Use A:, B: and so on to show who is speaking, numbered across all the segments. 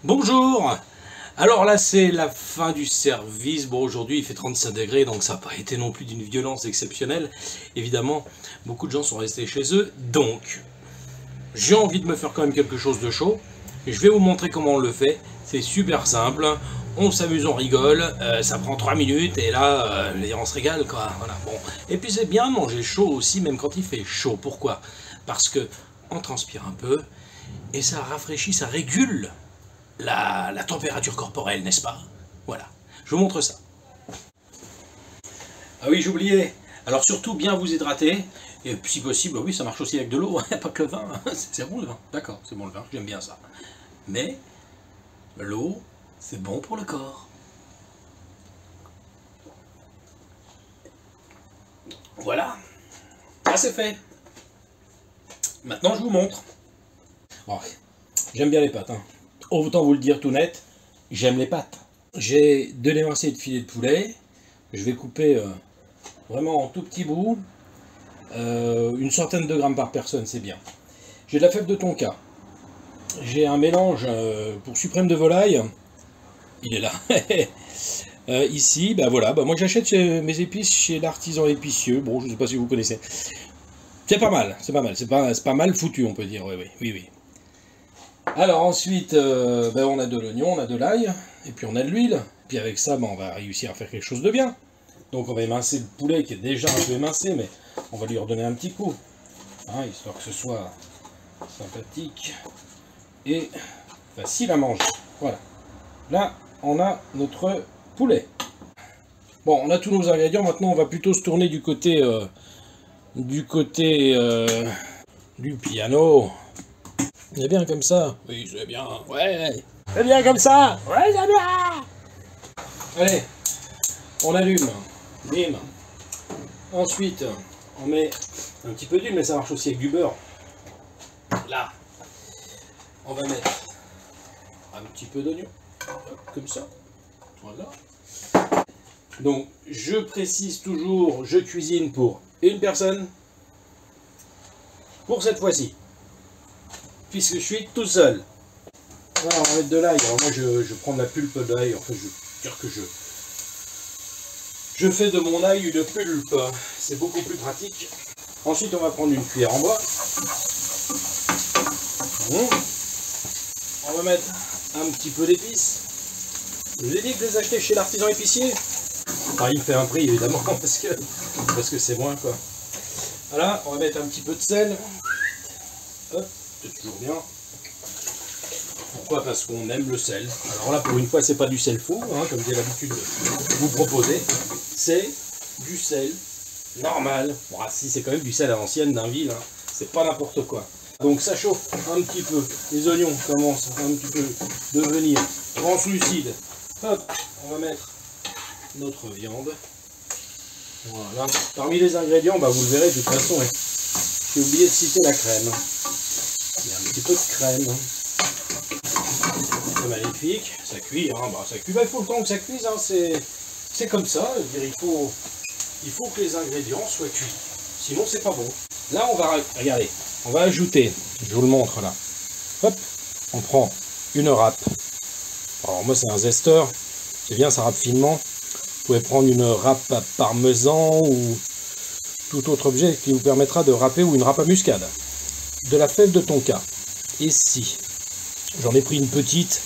A: Bonjour. Alors là c'est la fin du service. Bon, aujourd'hui il fait 35 degrés, donc ça n'a pas été non plus d'une violence exceptionnelle. Évidemment, beaucoup de gens sont restés chez eux, donc j'ai envie de me faire quand même quelque chose de chaud. Je vais vous montrer comment on le fait. C'est super simple. On s'amuse, on rigole. Ça prend 3 minutes et là, on se régale quoi. Voilà, bon. Et puis c'est bien de manger chaud aussi, même quand il fait chaud. Pourquoi? Parce que on transpire un peu et ça rafraîchit, ça régule la température corporelle, n'est-ce pas? Voilà, je vous montre ça. Ah oui, j'oubliais. Alors surtout bien vous hydrater. Et si possible, oui, ça marche aussi avec de l'eau, pas que le vin. C'est bon le vin, d'accord, c'est bon le vin, j'aime bien ça. Mais l'eau, c'est bon pour le corps. Voilà, ah, c'est fait. Maintenant je vous montre. Bon, j'aime bien les pâtes, hein. Autant vous le dire tout net, j'aime les pâtes. J'ai 2 émincés de filet de poulet. Je vais couper vraiment en tout petits bouts. Une centaine de grammes par personne, c'est bien. J'ai de la fève de tonka. J'ai un mélange pour suprême de volaille. Il est là. Ici, bah voilà. Bah moi j'achète mes épices chez l'artisan épicieux. Bon, je ne sais pas si vous connaissez. C'est pas mal, c'est pas mal. C'est pas mal foutu, on peut dire. Oui, oui, oui, oui. Alors ensuite, on a de l'oignon, on a de l'ail, et puis on a de l'huile. Puis avec ça, on va réussir à faire quelque chose de bien. Donc on va émincer le poulet qui est déjà un peu émincé, mais on va lui redonner un petit coup, hein, histoire que ce soit sympathique et facile à manger. Voilà. Là, on a notre poulet. Bon, on a tous nos ingrédients. Maintenant, on va plutôt se tourner du côté du piano. C'est bien comme ça. Oui, c'est bien. Ouais. C'est bien comme ça. Ouais, c'est bien. Allez, on allume. Bim. Ensuite, on met un petit peu d'huile, mais ça marche aussi avec du beurre. Là, on va mettre un petit peu d'oignon. Comme ça. Voilà. Donc, je précise toujours, je cuisine pour une personne. Pour cette fois-ci. Puisque je suis tout seul. Voilà, on va mettre de l'ail. Alors moi je prends de la pulpe d'ail, enfin je veux dire que je fais de mon ail une pulpe. C'est beaucoup plus pratique. Ensuite on va prendre une cuillère en bois. On va mettre un petit peu d'épices. Je vous ai dit que je les achetais chez l'artisan épicier. Enfin, il me fait un prix évidemment parce que c'est moins quoi. Voilà, on va mettre un petit peu de sel. Hop. C'est toujours bien. Pourquoi? Parce qu'on aime le sel. Alors là, pour une fois, c'est pas du sel fou, hein, comme j'ai l'habitude de vous proposer. C'est du sel normal. Bon, si, c'est quand même du sel à l'ancienne d'un ville, hein. C'est pas n'importe quoi. Donc ça chauffe un petit peu. Les oignons commencent un petit peu devenir translucides. Hop, on va mettre notre viande. Voilà. Parmi les ingrédients, vous le verrez de toute façon, hein, j'ai oublié de citer la crème. Il y a un petit peu de crème. C'est magnifique. Ça cuit, hein. Ça cuit. Il faut le temps que ça cuise. Hein. C'est comme ça. Il faut que les ingrédients soient cuits. Sinon, c'est pas bon. Là, on va regardez. On va ajouter. Je vous le montre là. Hop. On prend une râpe. Alors moi, c'est un zesteur. C'est bien, ça râpe finement. Vous pouvez prendre une râpe à parmesan ou tout autre objet qui vous permettra de râper, ou une râpe à muscade. De la fève de tonka. Et si j'en ai pris une petite,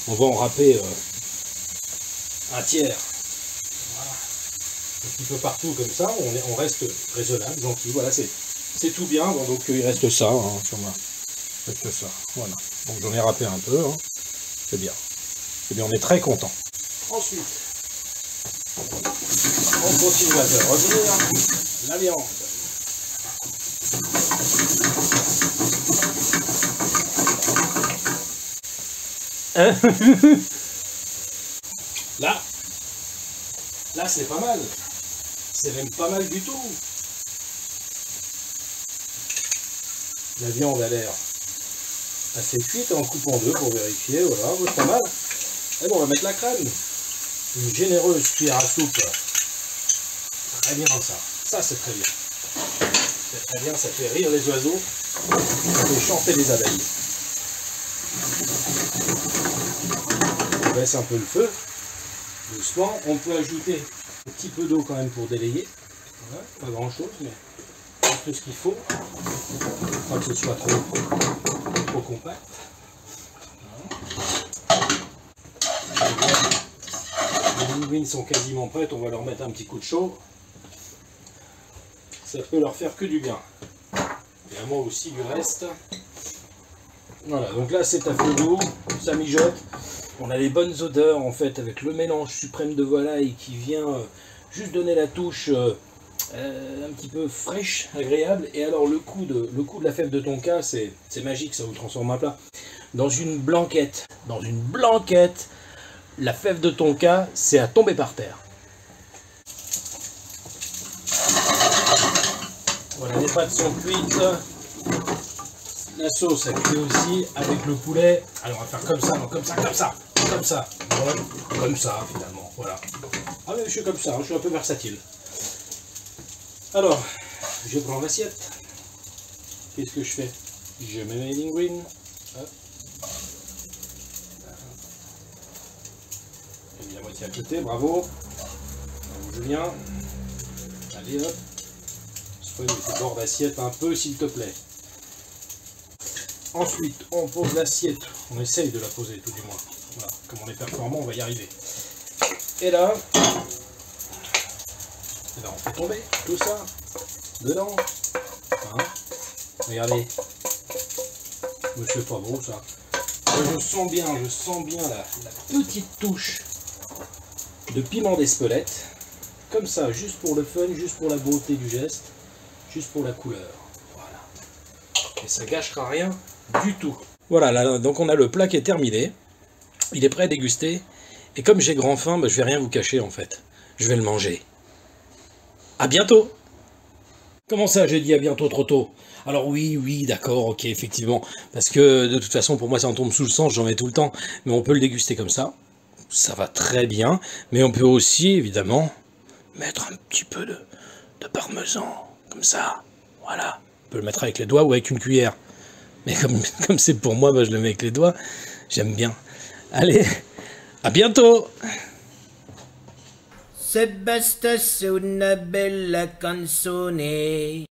A: on va en râper un tiers. Voilà. Un petit peu partout comme ça, on reste raisonnable, gentil. Voilà, c'est tout bien. Bon, donc il reste ça, hein, sur moi. Il reste ça. Voilà. Donc j'en ai râpé un peu. Hein. C'est bien. C'est bien, on est très content. Ensuite, on continue à faire revenir la viande. Là c'est pas mal. C'est même pas mal du tout. La viande a l'air assez cuite, en coupant en deux pour vérifier. Voilà, c'est pas mal. Et bon, on va mettre la crème. Une généreuse cuillère à soupe. Très bien ça. Ça c'est très bien. C'est très bien, ça fait rire les oiseaux. Ça fait chanter les abeilles. on baisse un peu le feu, doucement. On peut ajouter un petit peu d'eau quand même pour délayer. Voilà, pas grand chose, mais juste ce qu'il faut. Pas que ce soit trop compact. Voilà. Les linguines sont quasiment prêtes, on va leur mettre un petit coup de chaud. Ça peut leur faire que du bien. Et à moi aussi du reste. Voilà, donc là c'est à feu doux, ça mijote. On a les bonnes odeurs en fait avec le mélange suprême de volaille qui vient juste donner la touche un petit peu fraîche, agréable. Et alors le coup de la fève de tonka, c'est magique, ça vous transforme un plat. Dans une blanquette, la fève de tonka, c'est à tomber par terre. Voilà, les pâtes sont cuites. La sauce a cuit aussi avec le poulet. Alors on va faire comme ça, non, comme ça. Voilà, comme ça finalement, voilà. Ah mais je suis comme ça, hein, je suis un peu versatile. Alors, je prends l'assiette. Qu'est-ce que je fais? Je mets mes linguines. Hop. J'ai mis la moitié à côté, bravo. Bravo Julien. Allez hop. Soigne tes bords d'assiette un peu s'il te plaît. Ensuite, on pose l'assiette, on essaye de la poser tout du moins. Voilà, comme on est performant, on va y arriver. Et là, on fait tomber tout ça dedans. Hein, regardez, monsieur pas beau ça. Je sens bien la petite touche de piment d'Espelette. Comme ça, juste pour le fun, juste pour la beauté du geste, juste pour la couleur. Voilà. Et ça gâchera rien du tout. Voilà, là, donc on a le plat qui est terminé. Il est prêt à déguster. Et comme j'ai grand faim, bah, je vais rien vous cacher en fait. Je vais le manger. À bientôt! Comment ça, j'ai dit à bientôt trop tôt? Alors oui, d'accord, ok, effectivement. Parce que de toute façon, pour moi, ça en tombe sous le sang, j'en mets tout le temps. Mais on peut le déguster comme ça. Ça va très bien. Mais on peut aussi, évidemment, mettre un petit peu de parmesan. Comme ça. Voilà. On peut le mettre avec les doigts ou avec une cuillère. Mais comme c'est pour moi, bah, je le mets avec les doigts. J'aime bien. Allez, à bientôt!
B: Se basta su una bella canzone.